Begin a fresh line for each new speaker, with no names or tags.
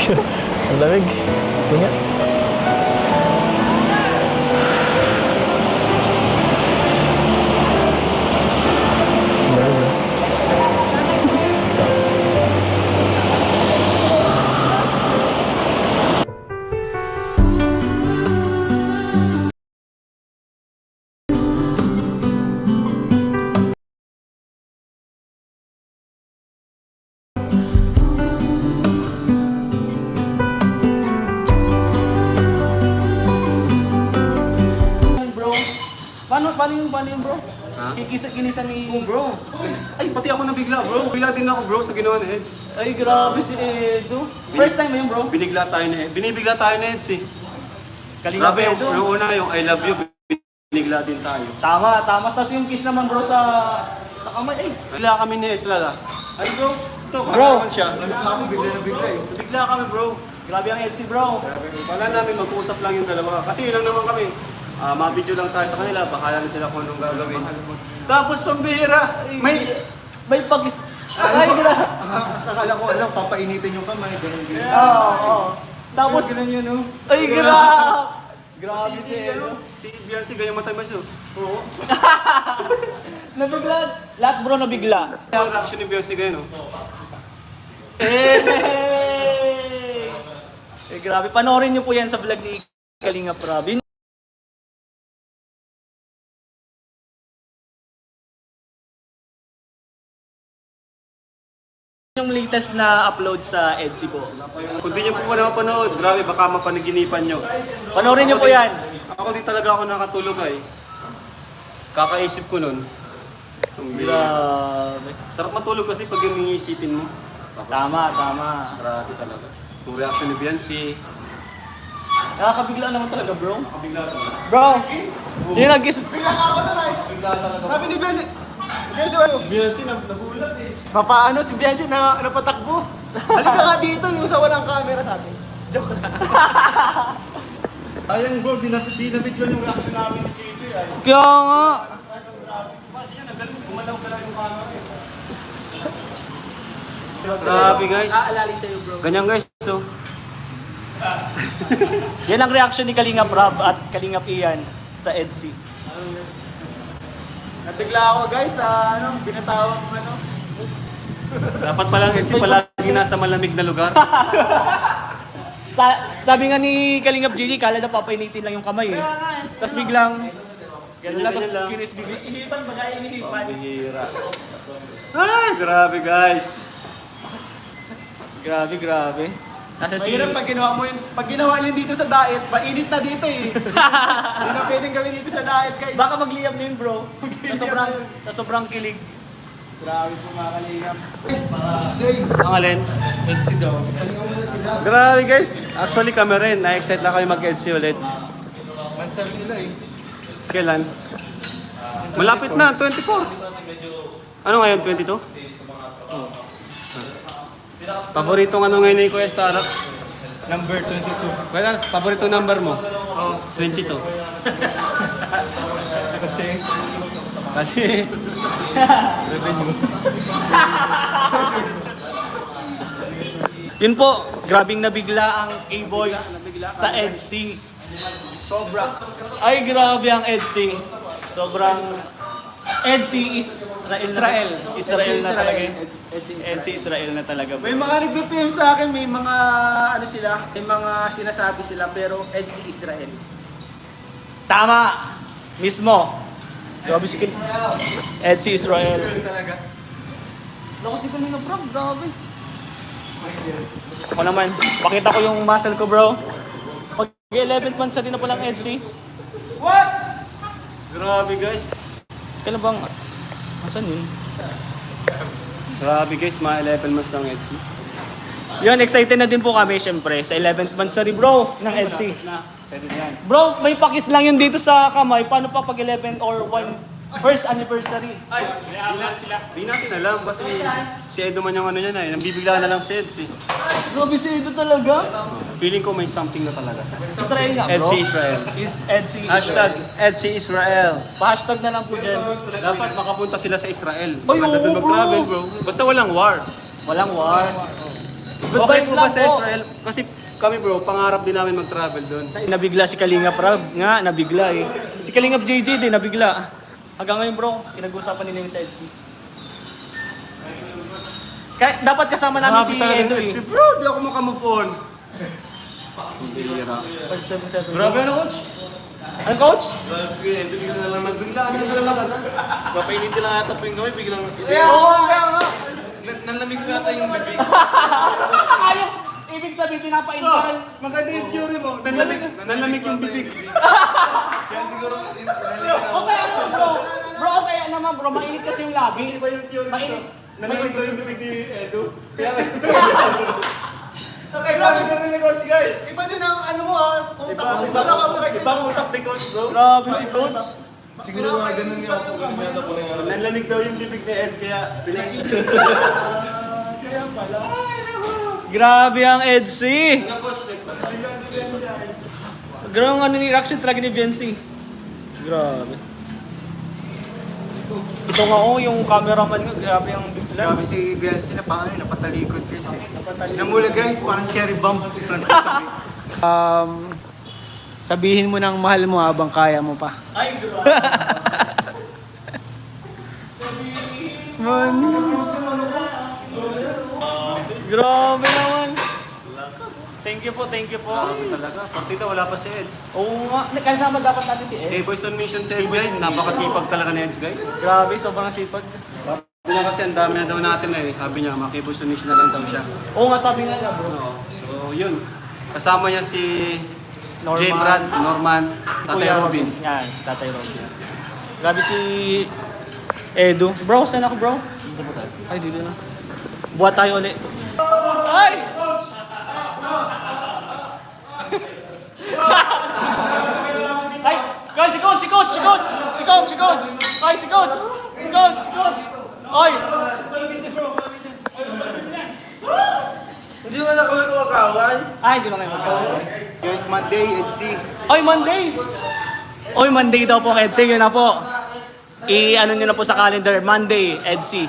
Ang lamig. Ito nga. Ang lamig, ah.
Bro, paano yung bro?
Ha?
Kinisa ni...
Oh bro, ay pati ako nabigla bro. Bigla din ako bro sa ginawa ni Eds.
Ay, grabe si Edo. First time mo yun, bro?
Binibigla tayo ni Eds eh.
Kalinga
Grabe yung
Edo.
una yung I love you, binigla din tayo.
Tama. Tapos yung kiss naman, bro, sa kamay. Ay,
Bigla kami ni Eds talaga. Ay bro, ito
Bro.
naman siya. Bigla eh. Bigla kami bro.
grabe ang Etsy, bro.
Wala namin mag-uusap lang yung dalawa. Kasi yun lang naman kami. Ma-video lang tayo sa kanila, baka na sila kung anong gagawin. Tapos pambihira,
May pag-kiss. Ay, grabe.
akala ko papainitin yung kamay.
Oo. Tapos,
Ganun yun, no?
ay, grabe. Grabe si
Si,
Edo.
si Beyonce, gaya matay mas yun. Oo.
Nabigla. Lahat, bro, nabigla.
Yung reaction ni Beyonce gaya, no?
Hey! Eh, grabe. Panoorin niyo po yan sa vlog ni Kalinga Prab. Yung latest na upload sa Etsy po.
Kung di nyo po napanood, grabe, baka mapanaginipan nyo.
Panoorin niyo po yan.
Ako di talaga ako nakatulog ay. Kakaisip ko nun.
Grabe.
Sarap matulog kasi pag yung iniisipin mo.
Tama.
Grabe talaga. Yung reaction ni Beyonce.
Nakakabigla naman talaga, bro.
Kabigla talaga.
Bro, yung nag-kiss.
Bigla talaga.
Sabi ni Beyonce, ano?
Beyonce, nagulat eh.
Papaano si Beyonce na napatakbo? Halika nga dito, yung sa walang camera sa atin. Joke lang.
Ayun bro, di na-video yung reaction namin ni KJ ay.
Kaya nga.
Kasi yan, nagaling, gumalaw ka lang yung camera eh. Grabe guys.
Aalali sa'yo bro.
Ganyan guys, so.
Yan ang reaction ni Kalinga Prab at Kalinga Ian sa Etsy.
Nabigla ako guys sa binatawang
Dapat palang Etsy palagi nasa malamig na lugar.
Sabi nga ni Kalingap Gigi, kala na papainitin lang yung kamay eh. Tapos biglang, gano'n lang, tapos
Ganyan lang.
kinis biglang.
Ihipan, baga inihipan.
Bihira. Ay, grabe guys.
Grabe. Nasa
Mahirap pag ginawa mo yun, pag ginawa yun dito sa diet, mainit na dito eh. Hindi na pwedeng gawin dito sa diet guys.
Baka magliyab na yun, bro. Sa sobrang kilig. Grabe po mga Kalingap.
Ang alin?
Etsy daw.
Grabe guys. Actually kami rin. Na-excite na kami mag-Etsy ulit.
Mansabi nila eh.
Kailan? Malapit na, 24. Ano ngayon, 22? Paboritong ano ngayon ni Kuya Starrock?
Number 22.
Kuya, paborito number mo? 22.
Kasi,
Kasi,
revenue.
Yun po, grabing nabigla ang A-Boys sa Etsy.
Sobra.
Ay, grabe ang Etsy. Sobrang... Etsy is Israel. Israel na talaga. Etsy Israel na talaga.
May mga nag-PM sa akin, may mga may mga sinasabi sila pero Etsy Israel.
Tama! Mismo. Grabe si Etsy Israel. Lakas si Kalingap bro, grabe. Ako naman, pakita ko yung muscle ko bro. Pag 11th month sa rin na palang Etsy.
what? Grabe guys.
Kailan bang... Asan yun?
Grabe guys, mga 11 months ng Etsy.
Yun, excited na din po kami syempre sa 11th month sa rin bro ng Etsy. Bro, may pakis lang yun dito sa kamay. Paano pa pag 11 or 1 first anniversary?
Ay, di natin alam kasi si Edo man yung ano niya na eh. Nambibigla na lang si Eds eh.
Grabe si ito talaga.
Feeling ko may something na talaga.
Israel nga bro.
Etsy Israel.
Is Etsy
Hashtag
Israel.
Etsy Israel.
Pa-hashtag na lang po dyan.
Dapat makapunta sila sa Israel.
Ay,
Maganda
oo,
doon mag-travel bro. Basta walang war.
Walang war. Good
Okay
vibes
po ba
lang
sa
po.
Israel? Kasi kami bro, pangarap din namin mag-travel doon.
Nabigla si Kalingap Rob. Nga, nabigla eh. Si Kalingap JJ din, nabigla. Hanggang ngayon bro, pinag-usapan nila yung sa EDC. Kaya, dapat kasama namin si
talaga
Endo
doon.
eh.
Si bro, di ako makamupon. Bihira.
577.
Grabe ano coach?
Ano coach?
Sige, ito biglang na lang
Biglaan na lang agad.
papainitin lang ata po yung kamay, biglang
Kaya nga.
nanlamig pa ata yung bibig.
Ayaw, ibig sabihin pinapaintal.
Maganda yung theory mo. Nanlamig yung bibig.
Kaya siguro,
Okay, ano bro? Bro, okay naman bro, mainit kasi yung labi.
Hindi ba yung theory mo?
Mainit.
Nanlamig daw yung bibig ni Edu. Okay, grabe kami ni coach guys.
Iba din ang ano mo ah. Tapos
Ibang
na kami kay
ibang utak ni coach bro.
Grabe si coach.
siguro mga ganun nga po, ganun yata po na
Nanlamig daw yung bibig ni S kaya pinag-
Grabe ang EDC.
Ano coach next time?
Grabe ang ano ni reaction talaga ni Biancy. Grabe. Ito nga oh, yung cameraman nga, grabe ang bigla.
Grabe si Biancy na paano napatalikod guys eh. Namula guys, parang cherry bomb.
Sabihin mo ng mahal mo habang kaya mo pa. Ay, grabe. Grabe naman. Thank you po, thank you po.
Talaga, partida wala pa si Eds.
Oo nga, kasama dapat natin si
Hey
Ed.
boys on mission si Eds guys, napakasipag talaga ni Eds guys.
Grabe, sobrang sipag.
Sabi niya kasi ang dami na daw natin eh. Sabi niya, makiboys on mission na lang daw siya.
Oo nga, sabi nga niya bro.
Oo. So yun, kasama niya si
Norman.
J. Brad, Norman, Tatay
Kuya
Robin.
Yan, si Tatay Robin. Grabe si Edu. Bro, saan ako bro? Ay, dito na. Buhat tayo ulit. Ay! Ay! Guys, si coach! Si coach! Si coach! Si coach! Si coach! Ay, si coach! Si coach! Si coach! Ay!
Hindi naman ako kumakawan.
Ay, hindi na kayo magkakaroon.
Guys, Monday, EDC.
Oy, Monday! Oy, Monday daw po, EDC. Yun na po. I-ano nyo na po sa calendar. Monday, EDC.